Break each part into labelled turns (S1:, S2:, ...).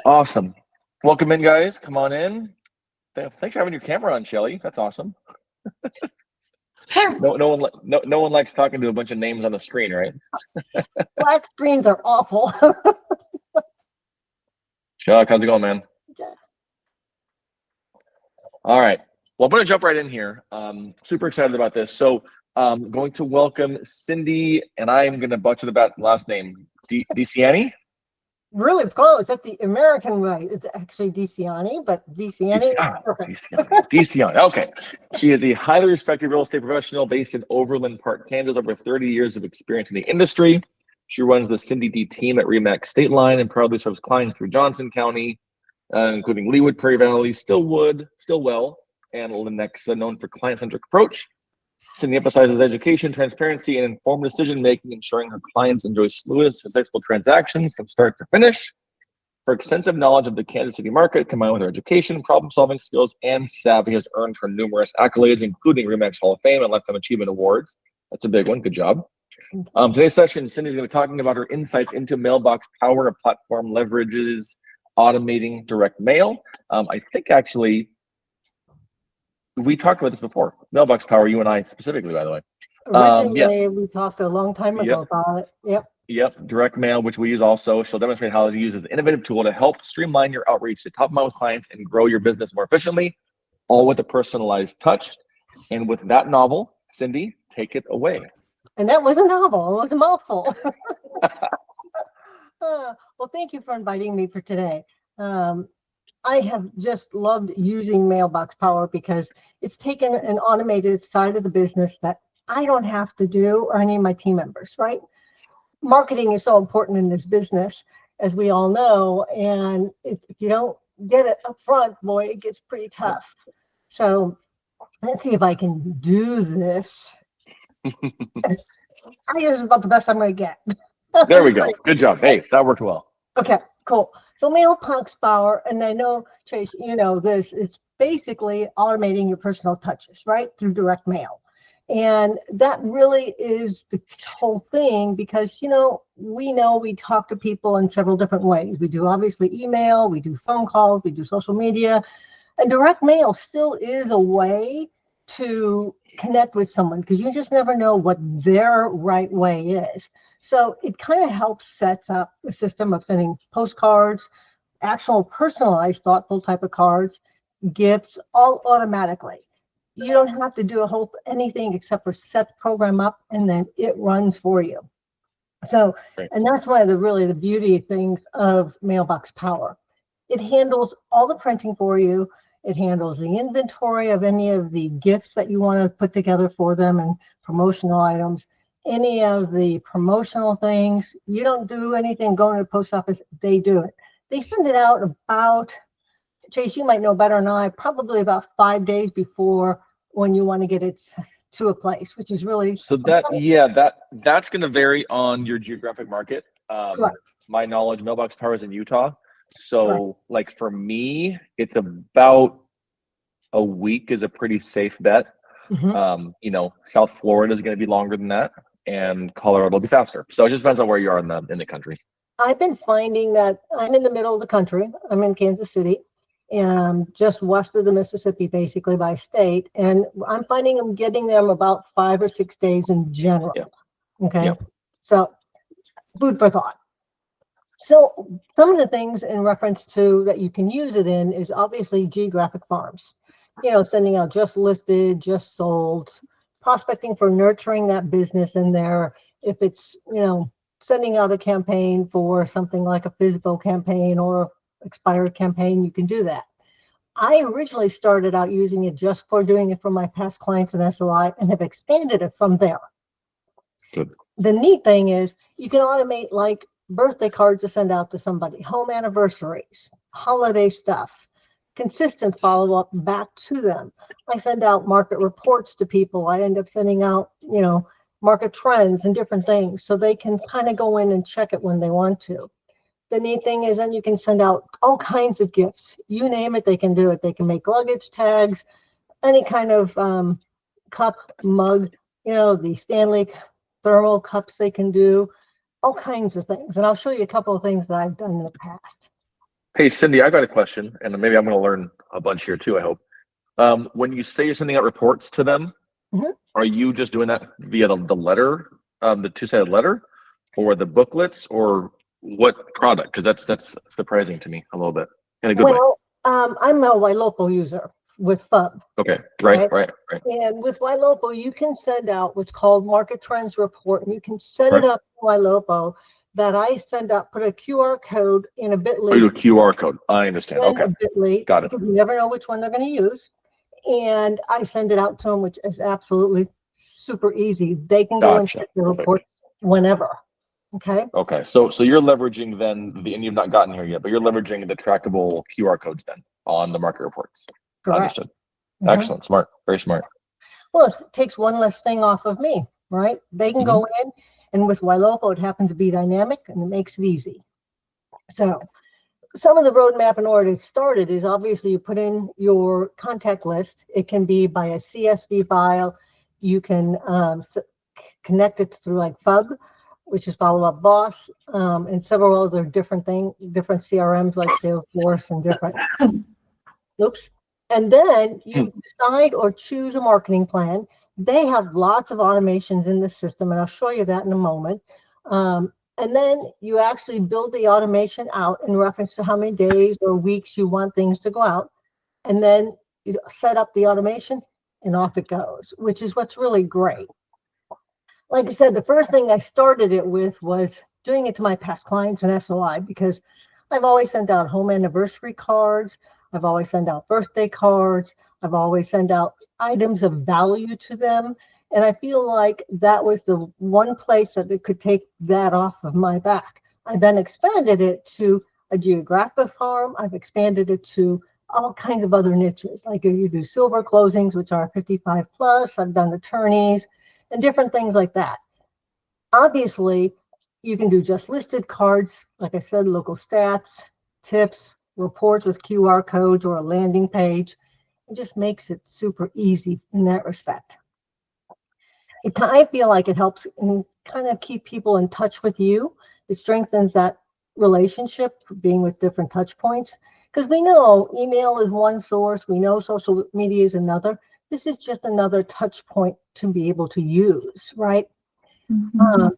S1: Awesome. Welcome in, guys. Come on in. Thanks for having your camera on, Shelly. That's awesome. No one likes talking to a bunch of names on the screen, right?
S2: Black screens are awful.
S1: Chuck, how's it going, man? All right. Well, I'm going to jump right in here. Super excited about this. So I'm going to welcome Cindy, and I'm going to butcher the last name, DiCianni?
S2: Really close. That's the American way. It's actually DiCianni, but DiCianni.
S1: DiCianni. Okay. She is a highly respected real estate professional based in Overland Park, Kansas, over 30 years of experience in the industry. She runs the Cindy D team at Remax State Line and proudly serves clients through Johnson County, including Leawood, Prairie Valley, Stillwood, Stillwell, and Lenexa, known for client-centric approach. Cindy emphasizes education, transparency, and informed decision-making, ensuring her clients enjoy smooth, successful transactions from start to finish. Her extensive knowledge of the Kansas City market, combined with her education, problem-solving skills, and savvy, has earned her numerous accolades, including Remax Hall of Fame and Lifetime Achievement Awards. That's a big one. Good job. Today's session, Cindy's going to be talking about her insights into Mailbox Power, a platform leverages automating direct mail. I think actually we talked about this before. Mailbox Power, you and I specifically, by the way.
S2: Originally, we talked a long time ago about it.
S1: Yep. Direct mail, which we use also. She'll demonstrate how to use an innovative tool to help streamline your outreach to top-of-mind clients and grow your business more efficiently, all with a personalized touch. And with that novel, Cindy, take it away.
S2: And that was a novel. It was a mouthful. Well, thank you for inviting me for today. I have just loved using Mailbox Power because it's taken an automated side of the business that I don't have to do or any of my team members, right? Marketing is so important in this business, as we all know, and if you don't get it up front, boy, it gets pretty tough. So let's see if I can do this. I guess it's about the best I'm going to get.
S1: There we go. Good job. Hey, that worked well.
S2: Okay, cool. So Mailbox Power, and I know, Chase, you know this, it's basically automating your personal touches, right, through direct mail. And that really is the whole thing because, you know we talk to people in several different ways. We do obviously email, we do phone calls, we do social media, and direct mail still is a way to connect with someone because you just never know what their right way is. So it kind of helps set up the system of sending postcards, actual personalized, thoughtful type of cards, gifts, all automatically. You don't have to do anything except for set the program up and then it runs for you. So, and that's one of the beauty things of Mailbox Power. It handles all the printing for you. It handles the inventory of any of the gifts that you want to put together for them and promotional items, any of the promotional things. You don't do anything going to the post office. They do it. They send it out about, Chase, you might know better than I, probably about 5 days before when you want to get it to a place, which is really
S1: so that's going to vary on your geographic market. My knowledge, Mailbox Power is in Utah, so like for me, it's about a week is a pretty safe bet. South Florida is going to be longer than that, and Colorado will be faster. So it just depends on where you are in the country.
S2: I've been finding that I'm in the middle of the country. I'm in Kansas City, and just west of the Mississippi, basically by state. And I'm finding I'm getting them about 5 or 6 days in general. Okay. So food for thought. So some of the things in reference to that you can use it in is obviously geographic farms, sending out just listed, just sold, prospecting for nurturing that business in there. If it's, sending out a campaign for something like a FISBO campaign or expired campaign, you can do that. I originally started out using it just for doing it for my past clients in SOI and have expanded it from there.
S1: Good.
S2: The neat thing is you can automate like birthday cards to send out to somebody, home anniversaries, holiday stuff, consistent follow-up back to them. I send out market reports to people. I end up sending out, market trends and different things so they can kind of go in and check it when they want to. The neat thing is then you can send out all kinds of gifts. You name it, they can do it. They can make luggage tags, any kind of cup, mug, the Stanley thermal cups they can do, all kinds of things. And I'll show you a couple of things that I've done in the past.
S1: Hey, Cindy, I got a question, and maybe I'm going to learn a bunch here too, I hope. When you say you're sending out reports to them,
S2: Mhm.
S1: are you just doing that via the letter, the two-sided letter, or the booklets, or what product? Because that's surprising to me a little bit in a good way.
S2: Well, I'm a YLocal user with FUB.
S1: Okay,
S2: right?
S1: right.
S2: And with YLocal, you can send out what's called Market Trends Report, and you can set it
S1: Right.
S2: up in YLocal that I send out, put a QR code in a
S1: Oh,
S2: bit.ly,
S1: you do a QR code. I understand.
S2: then
S1: Okay,
S2: a bit.ly,
S1: got it.
S2: because you never know which one they're going to use. And I send it out to them, which is absolutely super easy. They can go and
S1: Gotcha.
S2: check the
S1: Perfect.
S2: report whenever. Okay.
S1: Okay, so you're leveraging then and you've not gotten here yet, but you're leveraging the trackable QR codes then on the market reports.
S2: Correct.
S1: Understood.
S2: Mhm.
S1: Excellent. Smart. Very smart.
S2: Well, it takes one less thing off of me, right? They can go in, and with YLocal, it happens to be dynamic, and it makes it easy. So some of the roadmap in order to start it is obviously you put in your contact list. It can be by a CSV file. You can connect it through like FUB, which is Follow Up Boss, and several other different CRMs like Salesforce and different. Oops. And then you decide or choose a marketing plan. They have lots of automations in the system, and I'll show you that in a moment. And then you actually build the automation out in reference to how many days or weeks you want things to go out. And then you set up the automation and off it goes, which is what's really great. Like I said, the first thing I started it with was doing it to my past clients in SOI, because I've always sent out home anniversary cards. I've always sent out birthday cards. I've always sent out items of value to them. And I feel like that was the one place that it could take that off of my back. I then expanded it to a geographic farm. I've expanded it to all kinds of other niches. Like you do silver closings, which are 55 plus. I've done attorneys and different things like that. Obviously, you can do just listed cards. Like I said, local stats, tips, reports with QR codes, or a landing page. It just makes it super easy in that respect. I feel like it helps kind of keep people in touch with you. It strengthens that relationship, being with different touch points, because we know email is one source, we know social media is another. This is just another touch point to be able to use, right?
S3: Mhm.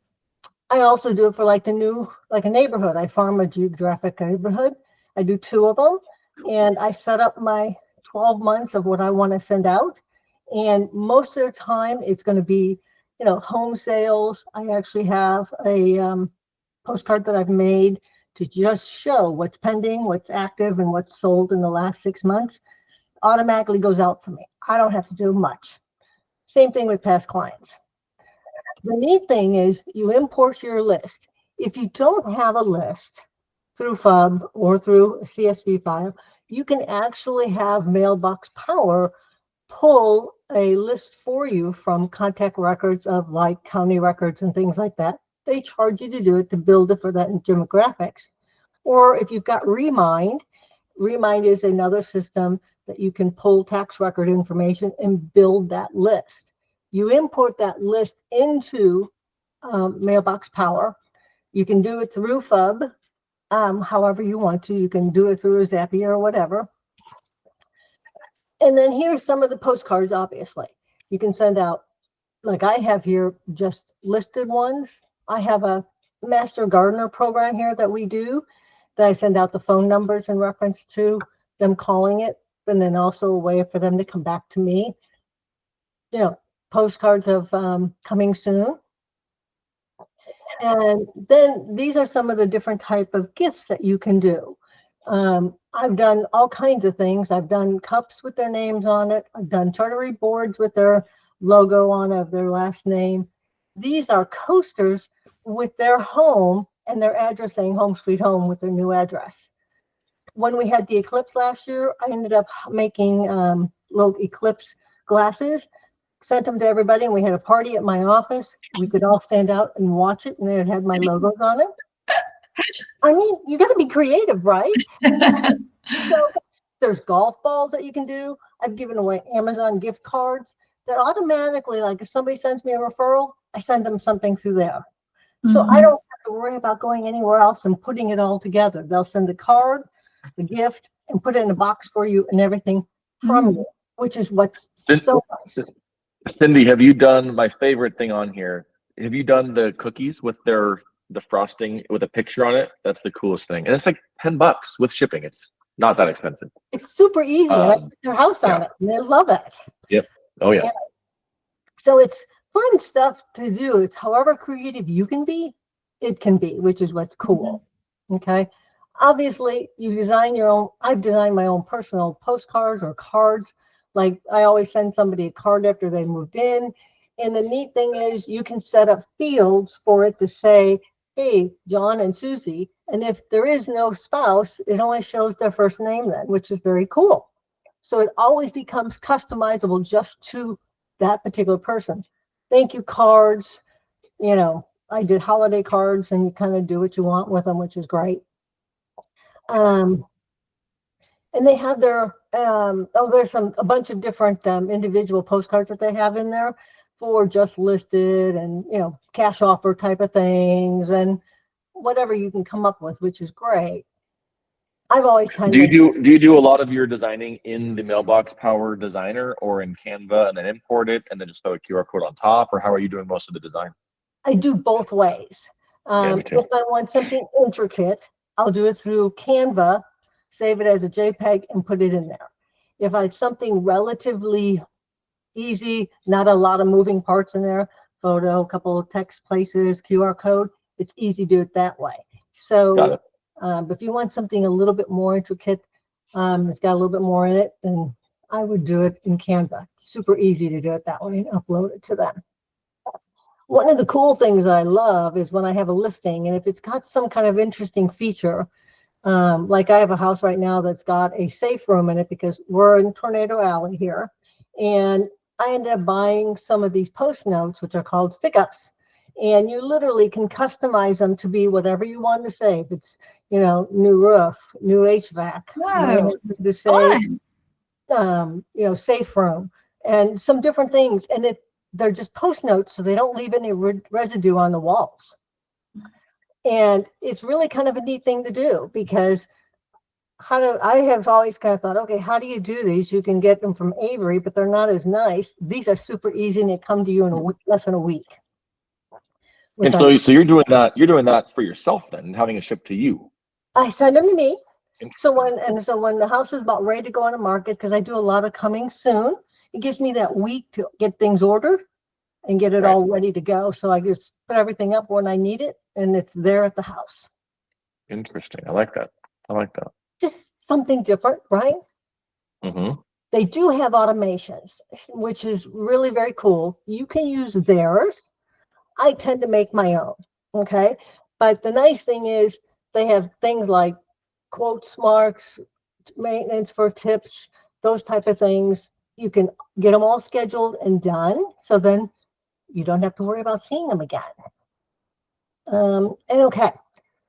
S2: I also do it for like a neighborhood. I farm a geographic neighborhood. I do 2 of them, and I set up my 12 months of what I want to send out. And most of the time, it's going to be, home sales. I actually have a postcard that I've made to just show what's pending, what's active, and what's sold in the last 6 months. Automatically goes out for me. I don't have to do much. Same thing with past clients. The neat thing is you import your list. If you don't have a list through FUB or through a CSV file, you can actually have Mailbox Power pull a list for you from contact records of like county records and things like that. They charge you to do it, to build it for that demographics. Or if you've got Remind is another system that you can pull tax record information and build that list. You import that list into Mailbox Power. You can do it through FUB, however you want to. You can do it through Zapier or whatever. And then here's some of the postcards, obviously. You can send out, like I have here, just listed ones. I have a Master Gardener program here that we do, that I send out the phone numbers in reference to them calling it, and then also a way for them to come back to me. Postcards of coming soon. And then these are some of the different type of gifts that you can do. I've done all kinds of things. I've done cups with their names on it. I've done charcuterie boards with their logo on of their last name. These are coasters with their home and their address saying home sweet home with their new address. When we had the eclipse last year, I ended up making little eclipse glasses, sent them to everybody, and we had a party at my office. We could all stand out and watch it, and it had my logos on it. I mean, you got to be creative, right? So there's golf balls that you can do. I've given away Amazon gift cards that automatically, like if somebody sends me a referral, I send them something through there. So I don't have to worry about going anywhere else and putting it all together. They'll send the card. the gift, and put it in a box for you and everything from you, which is what's so nice.
S1: Cindy, have you done my favorite thing on here? Have you done the cookies with the frosting with a picture on it? That's the coolest thing. And it's like $10 with shipping. It's not that expensive.
S2: It's super easy. And I put your house on it and they love it.
S1: Yep. Oh yeah.
S2: So it's fun stuff to do. It's however creative you can be, it can be, which is what's cool. Okay. Obviously, you design your own. I've designed my own personal postcards or cards. Like I always send somebody a card after they moved in. And the neat thing is you can set up fields for it to say, hey, John and Susie. And if there is no spouse, it only shows their first name then, which is very cool. So it always becomes customizable just to that particular person. Thank you cards. You know, I did holiday cards and you kind of do what you want with them, which is great. And they have their, there's a bunch of different individual postcards that they have in there for just listed and, you know, cash offer type of things and whatever you can come up with, which is great. I've always kind
S1: of. Do you do a lot of your designing in the Mailbox Power designer or in Canva and then import it and then just throw a QR code on top, or how are you doing most of the design?
S2: I do both ways. If I want something intricate, I'll do it through Canva, save it as a JPEG and put it in there. If it's something relatively easy, not a lot of moving parts in there, photo, a couple of text places, QR code, it's easy to do it that way. So if you want something a little bit more intricate, it's got a little bit more in it, then I would do it in Canva. It's super easy to do it that way and upload it to them. One of the cool things that I love is when I have a listing, and if it's got some kind of interesting feature, like I have a house right now that's got a safe room in it because we're in Tornado Alley here. And I ended up buying some of these post notes, which are called stick-ups. And you literally can customize them to be whatever you want to say. If it's, you know, new roof, new HVAC, to say, you know, safe room, and some different things. And they're just post notes, so they don't leave any residue on the walls. And it's really kind of a neat thing to do because I have always kind of thought, okay, how do you do these? You can get them from Avery, but they're not as nice. These are super easy and they come to you in less than a week.
S1: And so you're doing that for yourself then, and having it shipped to you.
S2: I send them to me. So when the house is about ready to go on the market, because I do a lot of coming soon, it gives me that week to get things ordered and get it all ready to go. So I just put everything up when I need it, and it's there at the house.
S1: Interesting. I like that.
S2: Just something different, right?
S1: Mm-hmm.
S2: They do have automations, which is really very cool. You can use theirs. I tend to make my own, okay? But the nice thing is they have things like quotes marks, maintenance for tips, those type of things. You can get them all scheduled and done, so then you don't have to worry about seeing them again.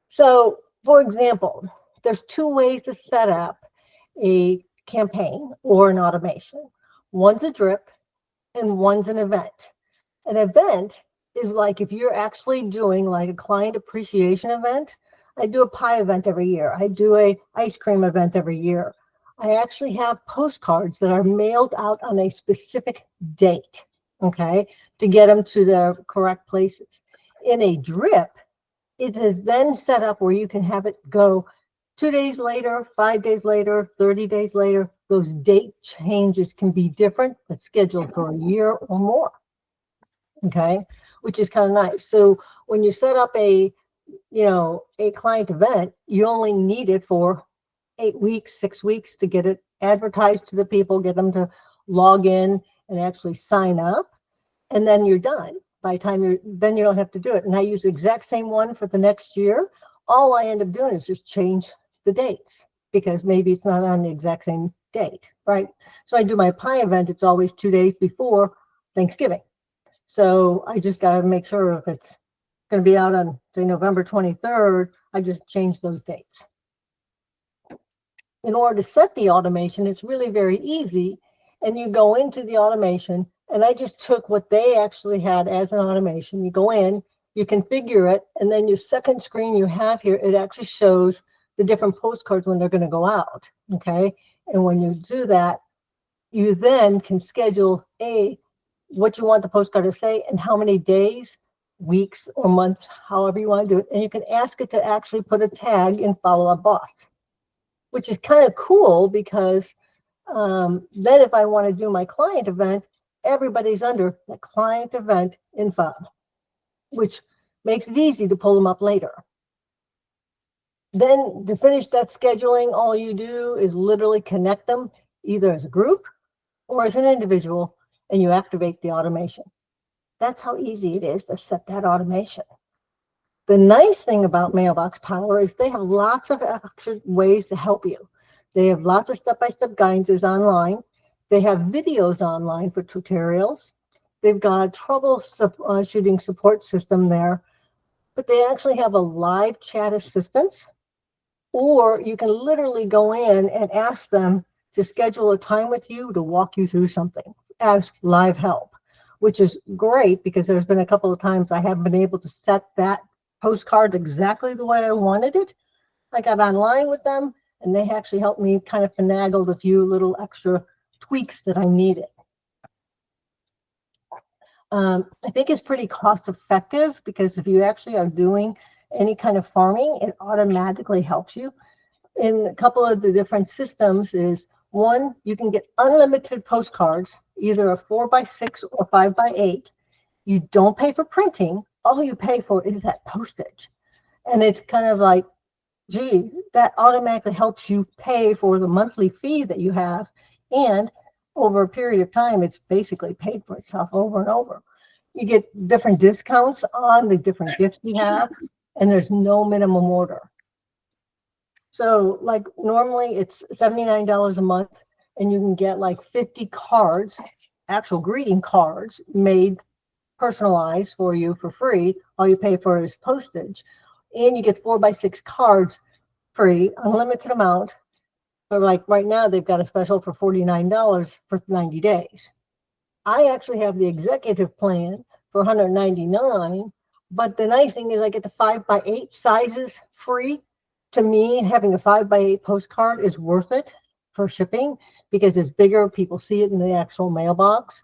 S2: So for example, there's two ways to set up a campaign or an automation. One's a drip and one's an event. An event is like if you're actually doing like a client appreciation event. I do a pie event every year. I do a ice cream event every year. I actually have postcards that are mailed out on a specific date, okay, to get them to the correct places. In a drip, it is then set up where you can have it go 2 days later, 5 days later, 30 days later. Those date changes can be different, but scheduled for a year or more, okay, which is kind of nice. So when you set up a client event, you only need it for 8 weeks, 6 weeks to get it advertised to the people, get them to log in and actually sign up, and then you're done. By the time then you don't have to do it. And I use the exact same one for the next year. All I end up doing is just change the dates because maybe it's not on the exact same date, right? So I do my pie event. It's always 2 days before Thanksgiving. So I just got to make sure if it's going to be out on, say, November 23rd, I just change those dates. In order to set the automation, it's really very easy. And you go into the automation, and I just took what they actually had as an automation. You go in, you configure it, and then your second screen you have here, it actually shows the different postcards when they're going to go out. Okay. And when you do that, you then can schedule what you want the postcard to say and how many days, weeks, or months, however you want to do it. And you can ask it to actually put a tag in Follow Up Boss, which is kind of cool because then if I want to do my client event, everybody's under the client event info, which makes it easy to pull them up later. Then to finish that scheduling, all you do is literally connect them either as a group or as an individual, and you activate the automation. That's how easy it is to set that automation. The nice thing about Mailbox Power is they have lots of extra ways to help you. They have lots of step-by-step guidance online. They have videos online for tutorials. They've got a troubleshooting support system there, but they actually have a live chat assistance, or you can literally go in and ask them to schedule a time with you to walk you through something as live help, which is great because there's been a couple of times I haven't been able to set that postcard exactly the way I wanted it. I got online with them and they actually helped me kind of finagle a few little extra tweaks that I needed. I think it's pretty cost effective because if you actually are doing any kind of farming, it automatically helps you. In a couple of the different systems is one, you can get unlimited postcards, either a 4x6 or 5x8. You don't pay for printing. All you pay for is that postage. And it's kind of like, gee, that automatically helps you pay for the monthly fee that you have. And over a period of time, it's basically paid for itself over and over. You get different discounts on the different gifts you have, and there's no minimum order. So like normally it's $79 a month, and you can get like 50 cards, actual greeting cards made personalized for you for free. All you pay for is postage, and you get 4x6 cards free, unlimited amount. But like right now, they've got a special for $49 for 90 days. I actually have the executive plan for $199, but the nice thing is I get the 5x8 sizes free. To me, having a 5x8 postcard is worth it for shipping because it's bigger. People see it in the actual mailbox.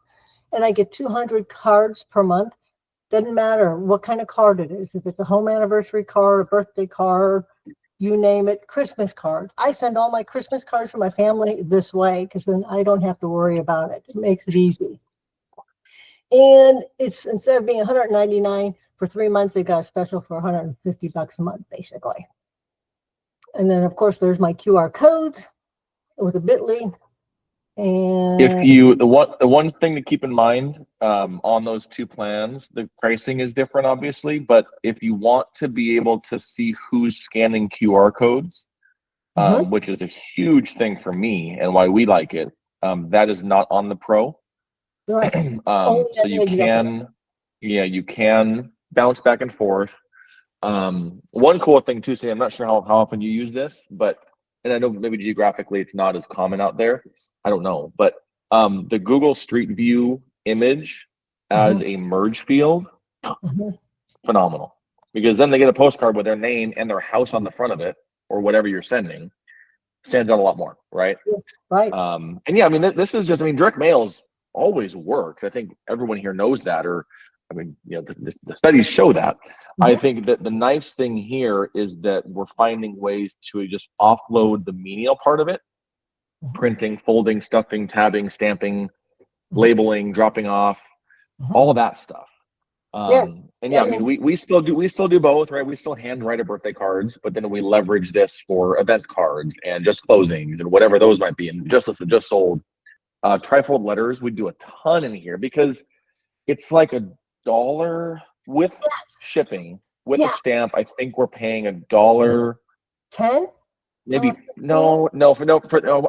S2: And I get 200 cards per month. Doesn't matter what kind of card it is. If it's a home anniversary card, a birthday card, you name it, Christmas cards. I send all my Christmas cards to my family this way because then I don't have to worry about it. It makes it easy. And it's instead of being $199 for 3 months, they got a special for $150 a month, basically. And then, of course, there's my QR codes with a bit.ly. And
S1: If you, the one thing to keep in mind on those two plans, the pricing is different, obviously, but if you want to be able to see who's scanning QR codes, which is a huge thing for me and why we like it, that is not on the Pro.
S2: right.
S1: So you can, you can bounce back and forth. One cool thing too, Sam, I'm not sure how often you use this, but, and I know maybe geographically it's not as common out there. I don't know, but the Google Street View image as a merge field, phenomenal. Because then they get a postcard with their name and their house on the front of it, or whatever you're sending. Stands out a lot more, right?
S2: Right.
S1: And yeah, I mean, this is just, I mean, direct mails always work. I think everyone here knows that, or I mean, you know, the studies show that. I think that the nice thing here is that we're finding ways to just offload the menial part of it, printing, folding, stuffing, tabbing, stamping, labeling, dropping off, all of that stuff. And yeah, I mean, we still do both, right? We still handwrite our birthday cards, but then we leverage this for event cards and just closings and whatever those might be. And just sold trifold letters, we do a ton in here because it's like $1 with shipping with a stamp. I think we're paying $1.10. Maybe no,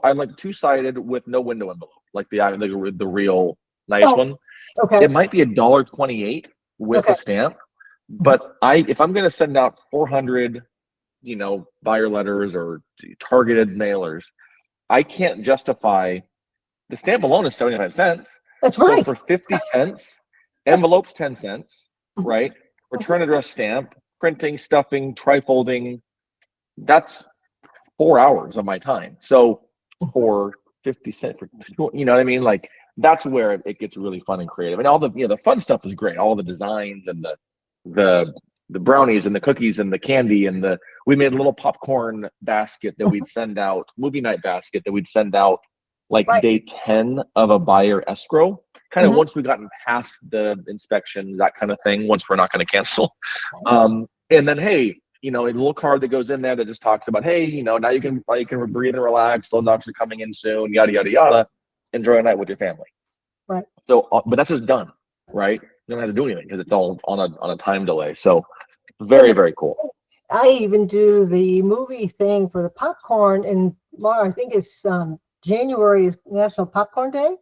S1: I'm like two-sided with no window envelope, like the real nice one.
S2: Okay.
S1: It might be $1.28 with a stamp, but if I'm gonna send out 400, buyer letters or targeted mailers, I can't justify the stamp alone is 75 cents.
S2: That's right.
S1: So for 50 cents, envelopes 10 cents, right? Return address stamp, printing, stuffing, trifolding. That's 4 hours of my time. So for 50 cents, you know what I mean? Like that's where it gets really fun and creative. And all the, the fun stuff is great. All the designs and the brownies and the cookies and the candy and we made a little popcorn basket that we'd send out, movie night basket that we'd send out like
S2: Right.
S1: day 10 of a buyer escrow, kind of once we gotten past the inspection, that kind of thing, once we're not going to cancel. And then, hey, a little card that goes in there that just talks about, hey, now you can breathe and relax. Little dogs are coming in soon, yada, yada, yada. Enjoy a night with your family.
S2: Right.
S1: So, but that's just done, right? You don't have to do anything because it's all on a time delay. So very, very cool.
S2: I even do the movie thing for the popcorn, and I think it's January is National Popcorn Day.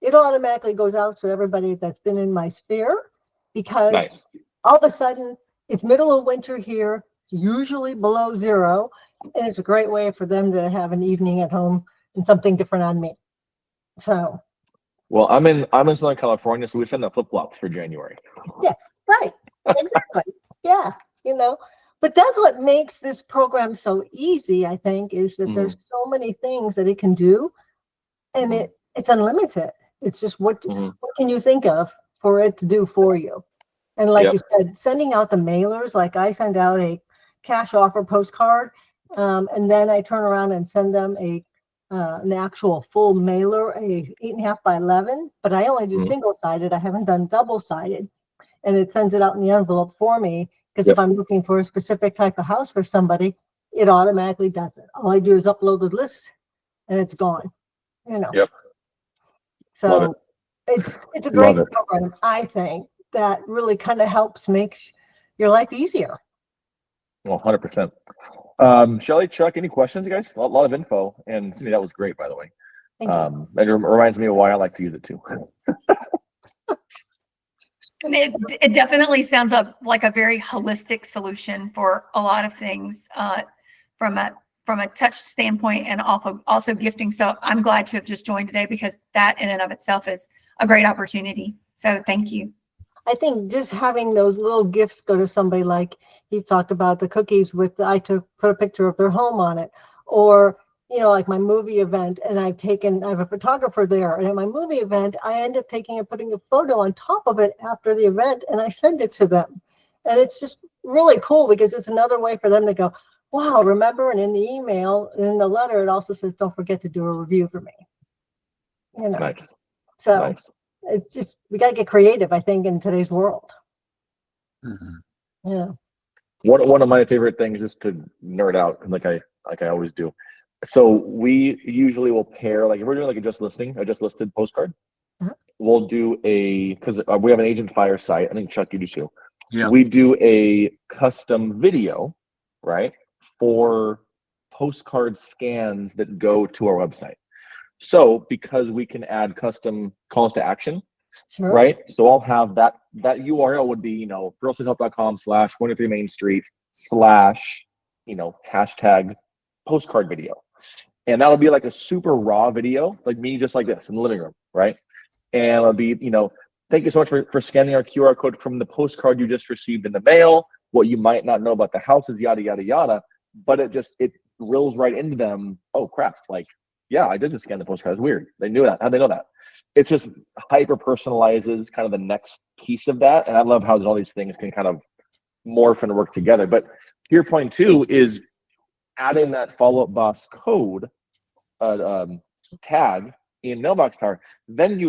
S2: It automatically goes out to everybody that's been in my sphere, because all of a sudden it's middle of winter here. It's usually below zero, and it's a great way for them to have an evening at home and something different on me. So.
S1: Well, I'm in Southern California, so we send out flip-flops for January.
S2: Yeah, right. Exactly. Yeah, but that's what makes this program so easy, I think, is that there's so many things that it can do, and it's unlimited. It's just what can you think of for it to do for you? And like you said, sending out the mailers, like I send out a cash offer postcard, and then I turn around and send them an actual full mailer, a 8.5 by 11, but I only do single-sided. I haven't done double-sided, and it sends it out in the envelope for me, because if I'm looking for a specific type of house for somebody, it automatically does it. All I do is upload the list and it's gone,
S1: Yep.
S2: So it's a great program, I think, that really kind of helps make your life easier.
S1: Well, 100%. Shelly, Chuck, any questions, guys? A lot of info, and Cindy, that was great, by the way.
S2: Thank you.
S1: It reminds me of why I like to use it too.
S3: It definitely sounds like a very holistic solution for a lot of things, from a touch standpoint, and also gifting. So I'm glad to have just joined today, because that in and of itself is a great opportunity. So thank you.
S2: I think just having those little gifts go to somebody, like he talked about the cookies put a picture of their home on it, or like my movie event, and I have a photographer there, and at my movie event, I end up putting a photo on top of it after the event, and I send it to them. And it's just really cool, because it's another way for them to go, wow, remember? And in the email, in the letter, it also says, don't forget to do a review for me.
S1: Nice.
S2: So
S1: nice.
S2: It's just, we got to get creative, I think, in today's world. Yeah.
S1: One of my favorite things is to nerd out, like I always do. So we usually will pair, like if we're doing like a just listed postcard, we'll do because we have an agent fire site. I think Chuck, you do too.
S4: Yeah.
S1: We do a custom video, right, for postcard scans that go to our website. So because we can add custom calls to action, right? So I'll have that URL would be, girlsneedhelp.com/23 Main Street / hashtag postcard video. And that'll be like a super raw video, like me just like this in the living room, right? And it'll be, thank you so much for scanning our QR code from the postcard you just received in the mail. What you might not know about the house is yada, yada, yada. But it drills right into them. Oh, crap. Like, yeah, I did just scan the postcard. It's weird. They knew that. How'd they know that? It's just hyper personalizes kind of the next piece of that. And I love how all these things can kind of morph and work together. But your point too is adding that follow-up boss code tag in Mailbox Power. Then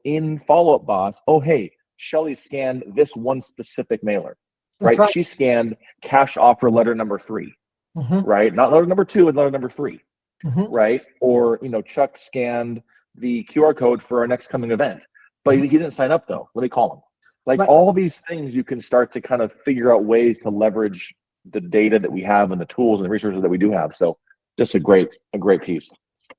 S1: in follow-up boss, oh, hey, Shelly scanned this one specific mailer, right? She scanned cash offer letter number 3, right? Not letter number 2 and letter number 3. Right? Or, Chuck scanned the QR code for our next coming event, but he didn't sign up though. Let me call him. Like all these things, you can start to kind of figure out ways to leverage the data that we have and the tools and the resources that we do have. So just a great piece.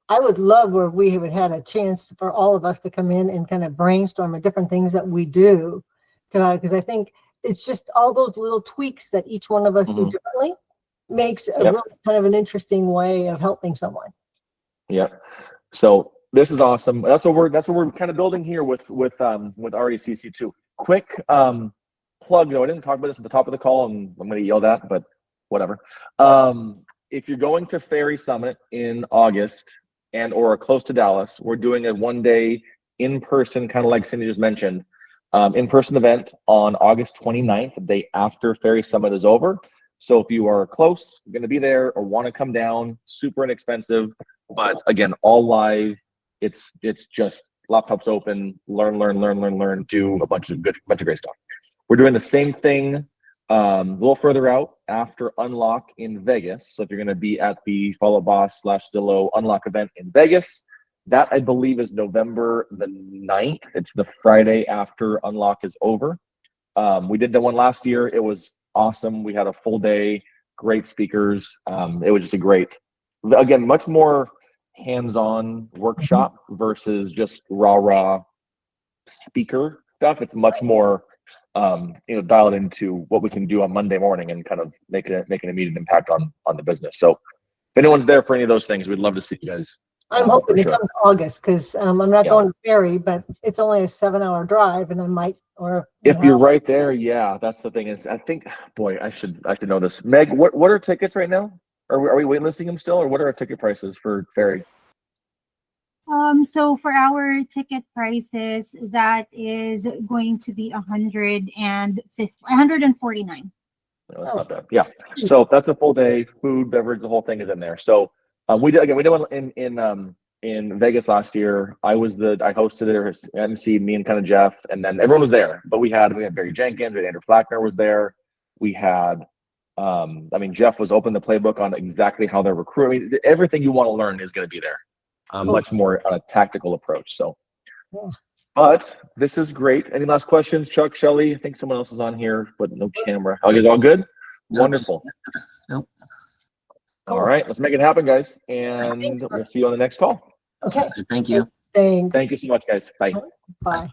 S2: I would love where we would had a chance for all of us to come in and kind of brainstorm the different things that we do, because I think it's just all those little tweaks that each one of us do differently makes a really kind of an interesting way of helping someone.
S1: Yeah. So this is awesome. That's what we're kind of building here with RECC2. Quick plug, I didn't talk about this at the top of the call, and I'm going to yell that, but whatever. if you're going to Ferry Summit in August and or close to Dallas, we're doing a 1-day in-person, kind of like Cindy just mentioned, in-person event on August 29th, the day after Ferry Summit is over. So if you are close, going to be there, or want to come down, super inexpensive, but again, all live. It's just laptops open, learn, do a bunch of great stuff. We're doing the same thing a little further out after Unlock in Vegas. So if you're going to be at the Follow Boss /Zillow Unlock event in Vegas, that I believe is November the 9th. It's the Friday after Unlock is over. We did the one last year. It was awesome. We had a full day, great speakers. It was just a great, again, much more hands-on workshop versus just raw speaker stuff. It's much more dial it into what we can do on Monday morning and kind of make an immediate impact on the business. So if anyone's there for any of those things, we'd love to see you guys.
S2: I'm hoping to
S1: sure.
S2: come to August because I'm not going to Ferry, but it's only a 7-hour drive, and I might, or
S1: if you're right there, yeah, that's the thing is, I think, boy, I should know this. Meg, what are tickets right now? Are we waitlisting them still, or what are our ticket prices for Ferry?
S4: So for our ticket prices, that is going to be 149.
S1: No, that's not bad. Yeah. So that's a full day, food, beverage, the whole thing is in there. So we did one in Vegas last year. I hosted it, MC, me and kind of Jeff, and then everyone was there. But we had Barry Jenkins, Andrew Flackner was there. We had Jeff was open the playbook on exactly how they're recruiting. Everything you want to learn is going to be there. Much more on a tactical approach. So, but this is great. Any last questions, Chuck, Shelley? I think someone else is on here, but no camera. Oh, you guys all good?
S5: Nope.
S1: Wonderful.
S5: Nope.
S1: All right, let's make it happen, guys, and we'll see you on the next call.
S2: Okay.
S5: Thank you.
S2: Thanks.
S1: Thank you so much, guys. Bye.
S2: Bye.